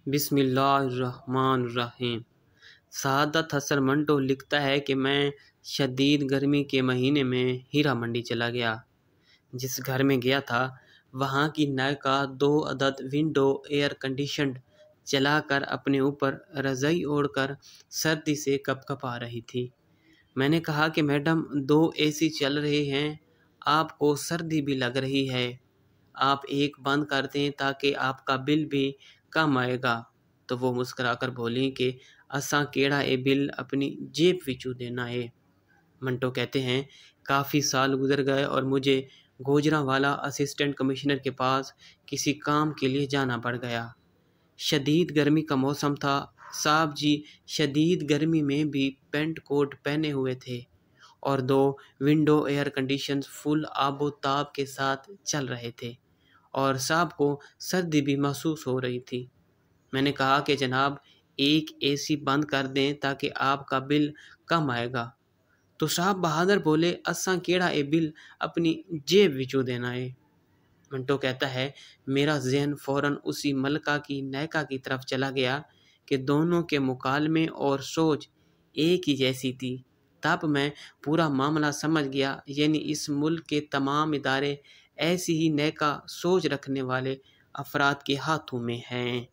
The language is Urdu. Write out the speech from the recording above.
بسم اللہ الرحمن الرحیم۔ سعادت حسن منٹو لکھتا ہے کہ میں شدید گرمی کے مہینے میں ہیرا منڈی چلا گیا۔ جس گھر میں گیا تھا وہاں کی نائکا 2 عدد ونڈو ایئر کنڈیشنڈ چلا کر اپنے اوپر رضائی اوڑھ کر سردی سے کپ کپا رہی تھی۔ میں نے کہا کہ میڈم 2 اے سی چل رہے ہیں، آپ کو سردی بھی لگ رہی ہے، آپ ایک بند کر دیں تاکہ آپ کا بل بھی کم آئے گا۔ تو وہ مسکرا کر بولی کہ اساں کیڑا اے بل اپنی جیب وچوں دینا ہے۔ منٹو کہتے ہیں کافی سال گزر گئے اور مجھے گوجرانوالا اسسٹنٹ کمشنر کے پاس کسی کام کے لیے جانا پڑ گیا۔ شدید گرمی کا موسم تھا، صاحب جی شدید گرمی میں بھی پینٹ کوٹ پہنے ہوئے تھے اور 2 ونڈو ایئر کنڈیشنز فل آب و تاب کے ساتھ چل رہے تھے اور صاحب کو سردی بھی محسوس ہو رہی تھی۔ میں نے کہا کہ جناب ایک اے سی بند کر دیں تاکہ آپ کا بل کم آئے گا۔ تو صاحب بہادر بولے اساں کیڑا اے بل اپنی جیب وچوں دینا ہے۔ منٹو کہتا ہے میرا ذہن فوراً اسی ملکہ کی نائکا کی طرف چلا گیا کہ دونوں کے مکالمے اور سوچ ایک ہی جیسی تھی۔ تب میں پورا معاملہ سمجھ گیا، یعنی اس ملک کے تمام ادارے ایسی ہی نائکا سوچ رکھنے والے افراد کے ہاتھوں میں ہیں۔